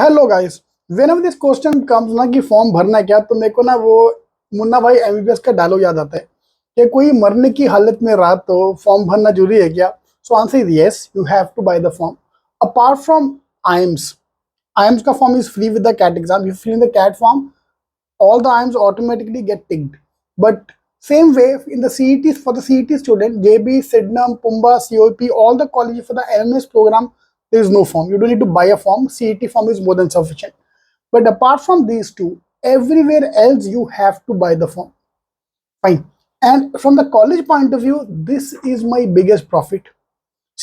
Hello guys, whenever this question comes ना कि form भरना है क्या, तो मेरे को ना वो मुन्ना भाई एमबीबीएस का डायलॉग याद आता है कि कोई मरने की हालत में रहा तो फॉर्म भरना जरूरी है क्या। So answer is yes, you have to buy the form. Apart from IIMs, IIMs का form is free with the CAT exam. You fill in the CAT form, all the IIMs automatically get ticked. But same way in the CETs, for the CET student, JB, Sydenham, Pumba, COP, all the colleges for the LMS program, there is no form. You don't need to buy a form. CET form is more than sufficient. But apart from these two, everywhere else you have to buy the form. Fine. And from the college point of view, this is my biggest profit.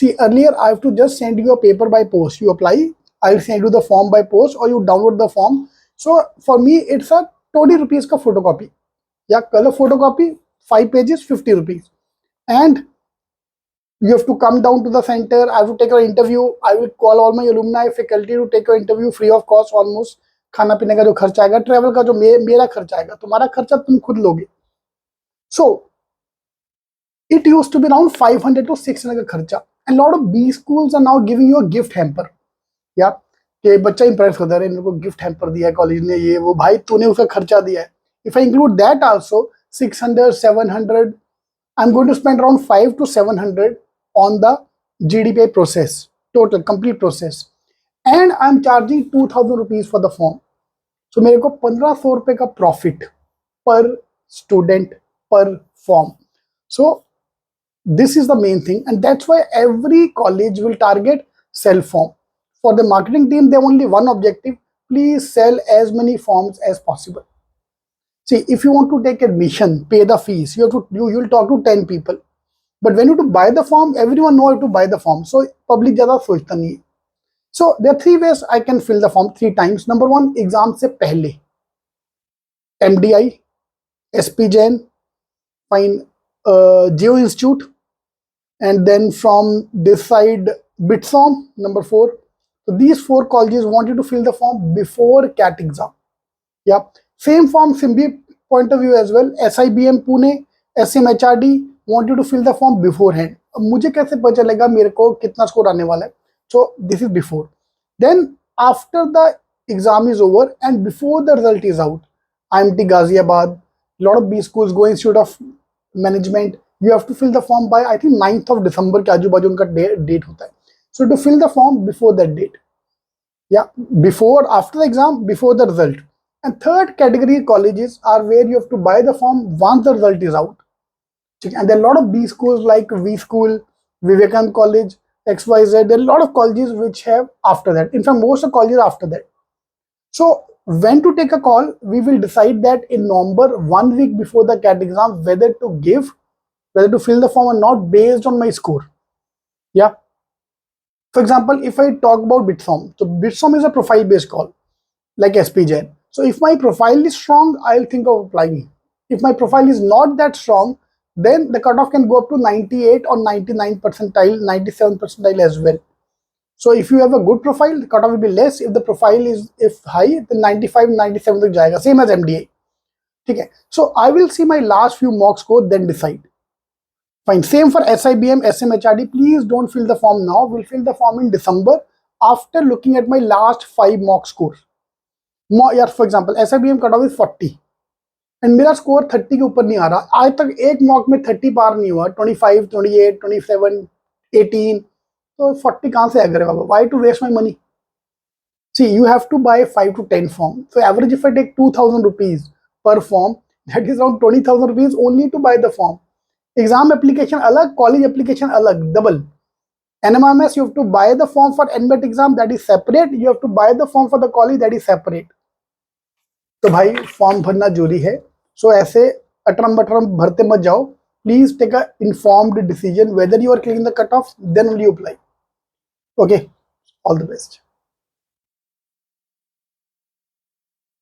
See, earlier I have to just send you a paper by post. You apply, I'll send you the form by post, or you download the form. So for me, it's a 20 rupees का photocopy या color photocopy, 5 pages, 50 rupees. And you have to come down to the center. I have to take your interview. I will call all my alumni, faculty to take your interview free of cost almost. खाना पीने का जो खर्चा आएगा, travel का जो मेरा खर्चा आएगा, तुम्हारा खर्चा तुम खुद लोगे. So it used to be around 500 to 600 का खर्चा. And lot of B schools are now giving you a gift hamper. Yeah, कि बच्चा इंप्रेस होता है, इनको गिफ्ट हैम्पर दिया है कॉलेज ने, ये वो, भाई तूने उसका खर्चा दिया है. If I include that also 600 700, I am going to spend around 5 to 700 on the GDPI process, total complete process. And I am charging 2000 rupees for the form. So मेरे को 1500 रुपए का प्रॉफिट पर स्टूडेंट पर form. So this is the main thing, and that's why every college will target sell form. For the marketing team, they have only one objective: please sell as many forms as possible. See, if you want to take admission, pay the fees, you'll talk to 10 people. But when you to buy the form, everyone know how to buy the form. So public ज़्यादा सोचता नहीं है. So there are 3 ways I can fill the form 3 times. Number 1, exam से पहले MDI, SP Jain, fine, Geo Institute, and then from this side Bitform, number 4. So these 4 colleges want you to fill the form before CAT exam. Yeah, same form SIMB point of view as well. SIBM Pune, SMHRD want you to fill the form beforehand. अब मुझे कैसे पता चलेगा मेरे को कितना score आने वाला है? So this is before. Then after the exam is over and before the result is out, IIMT Ghaziabad, lot of B schools, Go Institute of Management, you have to fill the form by I think 9th of December के आजू बाजू उनका date होता है. So to fill the form before that date. Yeah, before, after the exam, before the result. And third category colleges are where you have to buy the form once the result is out. And there are a lot of B schools like V School, Vivekanand College, XYZ. There are a lot of colleges which have after that. In fact, most of the colleges after that. So when to take a call, we will decide that in November, 1 week before the CAT exam, whether to fill the form or not based on my score. Yeah. For example, if I talk about Bitform, so Bitform is a profile based call like SP Jain. So if my profile is strong, I'll think of applying. If my profile is not that strong, then the cutoff can go up to 98 or 99 percentile, 97 percentile as well. So if you have a good profile, the cutoff will be less. If the profile is high, then 95 97 tak jayega, same as MDA. Okay, so I will see my last few mock score, then decide. Fine. Same for SIBM, SMHRD. Please don't fill the form now. We'll fill the form in December after looking at my last 5 mock scores. Yeah, for example, SIBM cutoff is 40 and मेरा score 30 के ऊपर नहीं आ रहा. आज तक एक mock में 30 पार नहीं हुआ. 25, 28, 27, 18. तो 40 कहाँ से आएगा बाबा? Why to waste my money? See, you have to buy 5 to 10 forms. So average if I take 2000 rupees per form, that is around 20,000 rupees only to buy the form. Exam application अलग, college application अलग, double. NMAT, you have to buy the form for NMAT exam, that is separate. You have to buy the form for the college, that is separate. तो भाई form भरना जरूरी है. सो ऐसे अटरम बटरम भरते मत जाओ. Please take a informed decision whether you are clearing the cutoff, then will you apply. Okay, all the best.